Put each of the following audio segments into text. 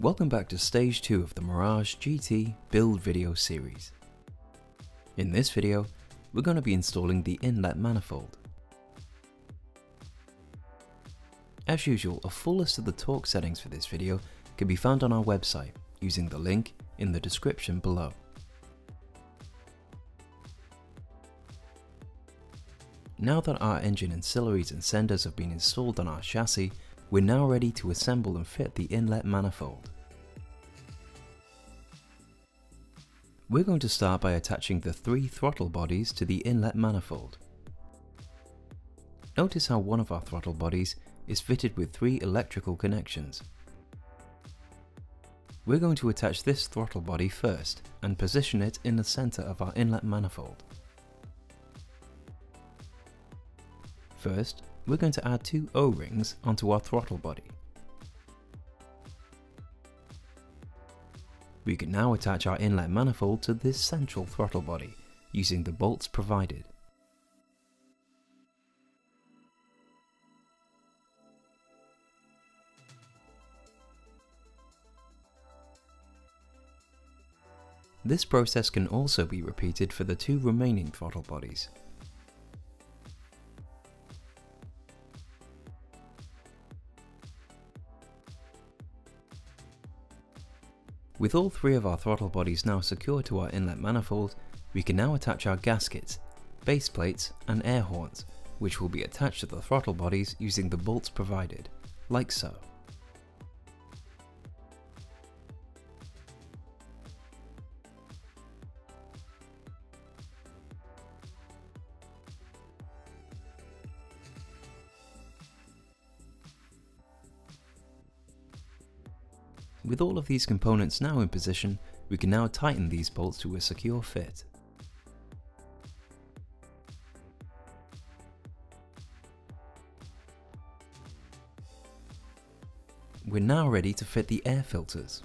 Welcome back to stage 2 of the Mirage GT build video series. In this video, we're going to be installing the inlet manifold. As usual, a full list of the torque settings for this video can be found on our website using the link in the description below. Now that our engine ancillaries and senders have been installed on our chassis, we're now ready to assemble and fit the inlet manifold. We're going to start by attaching the 3 throttle bodies to the inlet manifold. Notice how one of our throttle bodies is fitted with 3 electrical connections. We're going to attach this throttle body first and position it in the center of our inlet manifold. First, we're going to add 2 O-rings onto our throttle body. We can now attach our inlet manifold to this central throttle body using the bolts provided. This process can also be repeated for the 2 remaining throttle bodies. With all 3 of our throttle bodies now secured to our inlet manifold, we can now attach our gaskets, base plates and air horns, which will be attached to the throttle bodies using the bolts provided, like so. With all of these components now in position, we can now tighten these bolts to a secure fit. We're now ready to fit the air filters.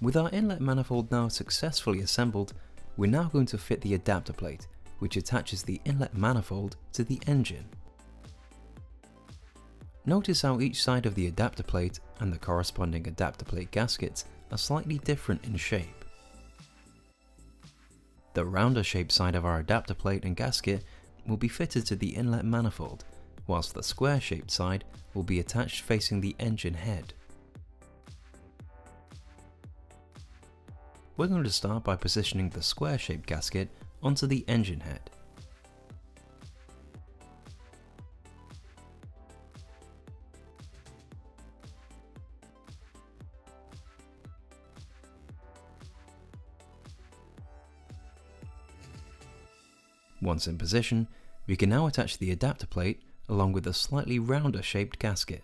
With our inlet manifold now successfully assembled, we're now going to fit the adapter plate, which attaches the inlet manifold to the engine. Notice how each side of the adapter plate and the corresponding adapter plate gaskets are slightly different in shape. The rounder shaped side of our adapter plate and gasket will be fitted to the inlet manifold, whilst the square shaped side will be attached facing the engine head. We're going to start by positioning the square-shaped gasket onto the engine head. Once in position, we can now attach the adapter plate along with a slightly rounder shaped gasket.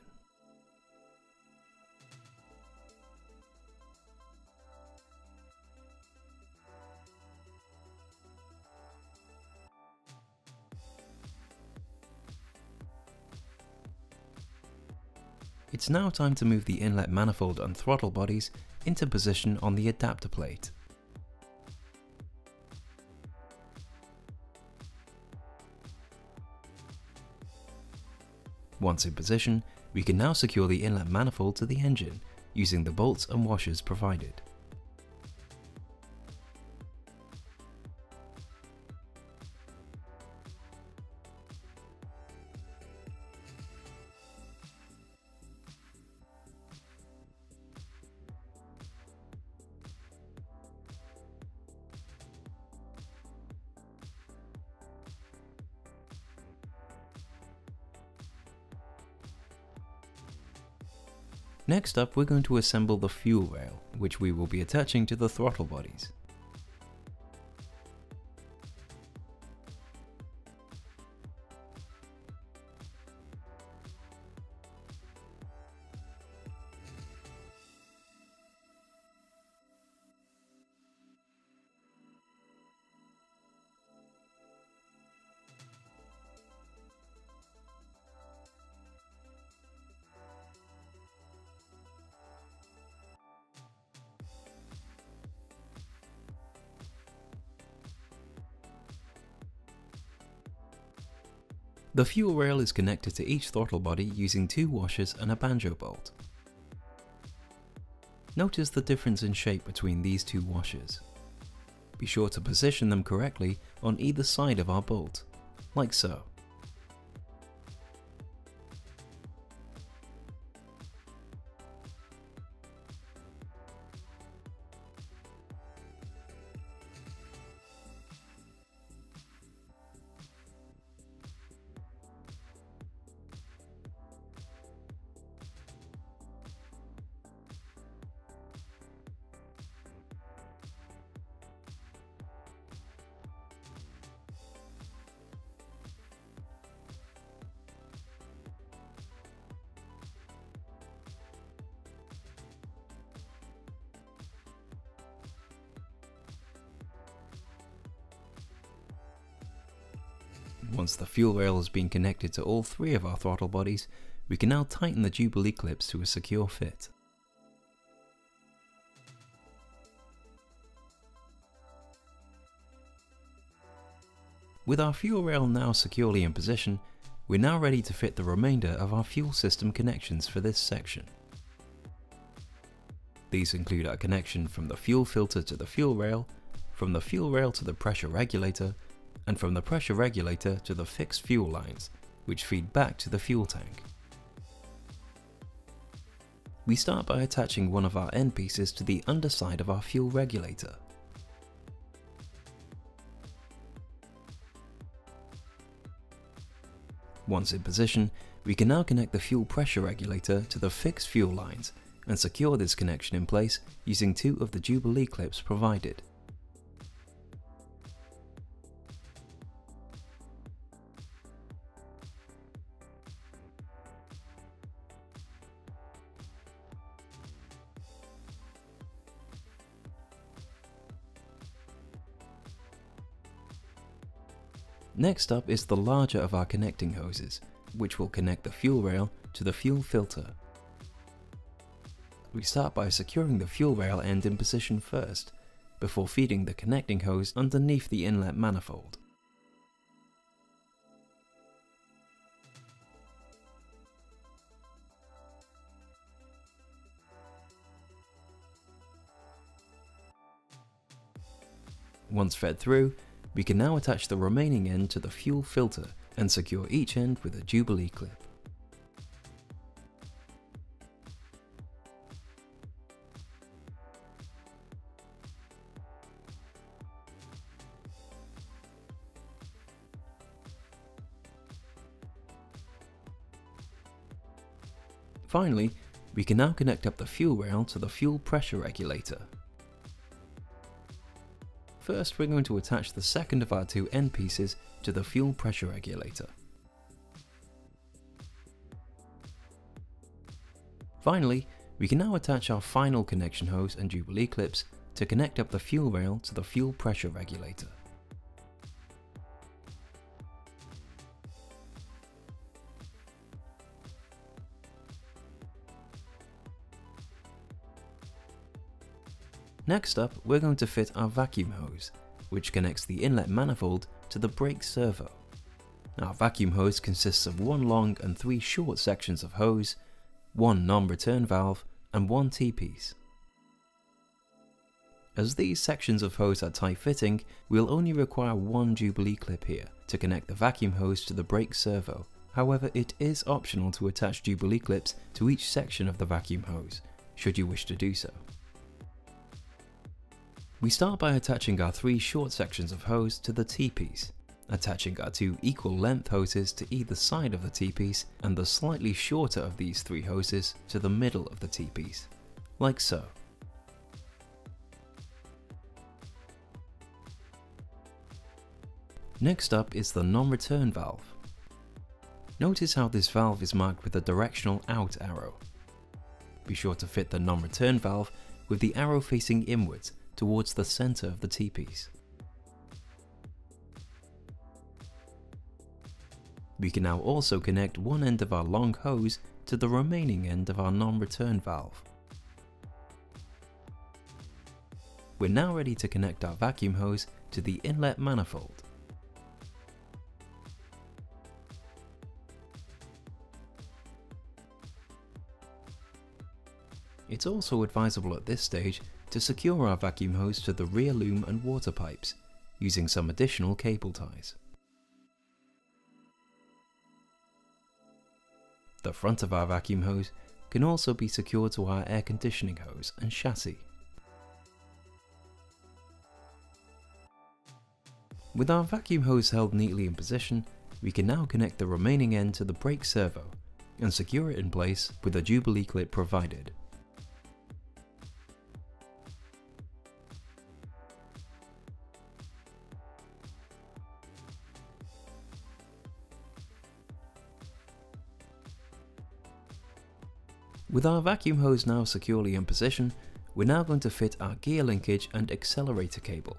It's now time to move the inlet manifold and throttle bodies into position on the adapter plate. Once in position, we can now secure the inlet manifold to the engine using the bolts and washers provided. Next up, we're going to assemble the fuel rail, which we will be attaching to the throttle bodies. The fuel rail is connected to each throttle body using 2 washers and a banjo bolt. Notice the difference in shape between these 2 washers. Be sure to position them correctly on either side of our bolt, like so. Once the fuel rail has been connected to all 3 of our throttle bodies, we can now tighten the Jubilee clips to a secure fit. With our fuel rail now securely in position, we're now ready to fit the remainder of our fuel system connections for this section. These include our connection from the fuel filter to the fuel rail, from the fuel rail to the pressure regulator, and from the pressure regulator to the fixed fuel lines, which feed back to the fuel tank. We start by attaching one of our end pieces to the underside of our fuel regulator. Once in position, we can now connect the fuel pressure regulator to the fixed fuel lines and secure this connection in place using 2 of the Jubilee clips provided. Next up is the larger of our connecting hoses, which will connect the fuel rail to the fuel filter. We start by securing the fuel rail end in position first, before feeding the connecting hose underneath the inlet manifold. Once fed through, we can now attach the remaining end to the fuel filter and secure each end with a Jubilee clip. Finally, we can now connect up the fuel rail to the fuel pressure regulator. First, we're going to attach the second of our 2 end pieces to the fuel pressure regulator. Finally, we can now attach our final connection hose and Jubilee clips to connect up the fuel rail to the fuel pressure regulator. Next up, we're going to fit our vacuum hose, which connects the inlet manifold to the brake servo. Our vacuum hose consists of 1 long and 3 short sections of hose, 1 non-return valve, and 1 T-piece. As these sections of hose are tight-fitting, we'll only require 1 Jubilee clip here to connect the vacuum hose to the brake servo. However, it is optional to attach Jubilee clips to each section of the vacuum hose, should you wish to do so. We start by attaching our 3 short sections of hose to the T-piece. attaching our two equal length hoses to either side of the T-piece and the slightly shorter of these three hoses to the middle of the T-piece, like so. Next up is the non-return valve. Notice how this valve is marked with a directional out arrow. Be sure to fit the non-return valve with the arrow facing inwards towards the center of the T-piece. We can now also connect one end of our long hose to the remaining end of our non-return valve. We're now ready to connect our vacuum hose to the inlet manifold. It's also advisable at this stage to secure our vacuum hose to the rear loom and water pipes, using some additional cable ties. The front of our vacuum hose can also be secured to our air conditioning hose and chassis. With our vacuum hose held neatly in position, we can now connect the remaining end to the brake servo and secure it in place with a Jubilee clip provided. With our vacuum hose now securely in position, we're now going to fit our gear linkage and accelerator cable.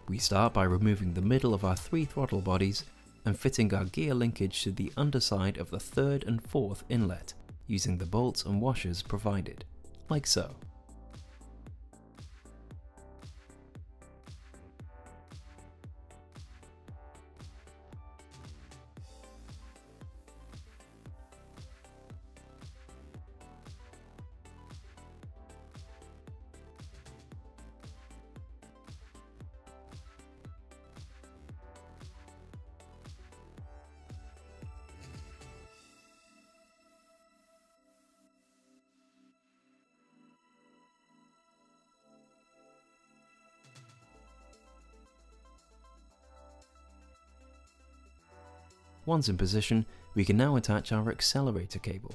We start by removing the middle of our three throttle bodies and fitting our gear linkage to the underside of the third and fourth inlet, using the bolts and washers provided, like so. Once in position, we can now attach our accelerator cable.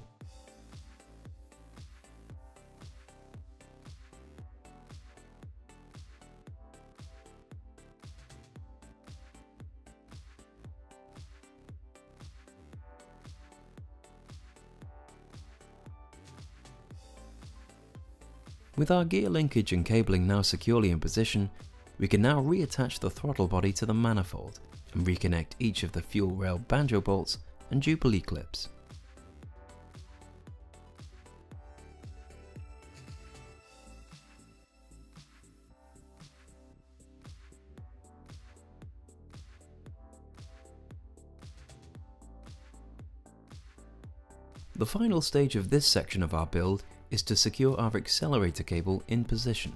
With our gear linkage and cabling now securely in position, we can now reattach the throttle body to the manifold and reconnect each of the fuel rail banjo bolts and Jubilee clips. The final stage of this section of our build is to secure our accelerator cable in position.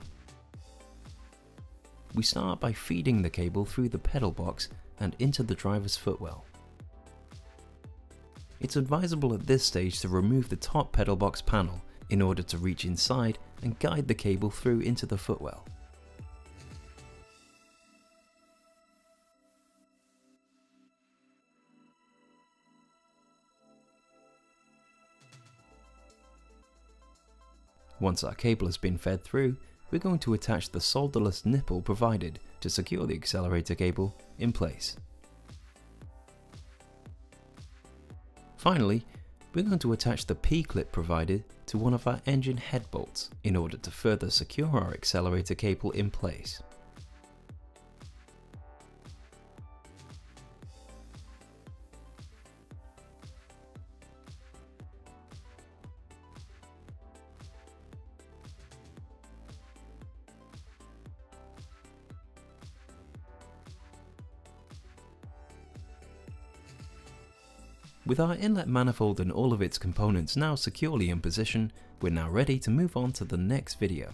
We start by feeding the cable through the pedal box and into the driver's footwell. It's advisable at this stage to remove the top pedal box panel in order to reach inside and guide the cable through into the footwell. Once our cable has been fed through, we're going to attach the solderless nipple provided to secure the accelerator cable in place. Finally, we're going to attach the P-clip provided to one of our engine head bolts in order to further secure our accelerator cable in place. With our inlet manifold and all of its components now securely in position, we're now ready to move on to the next video.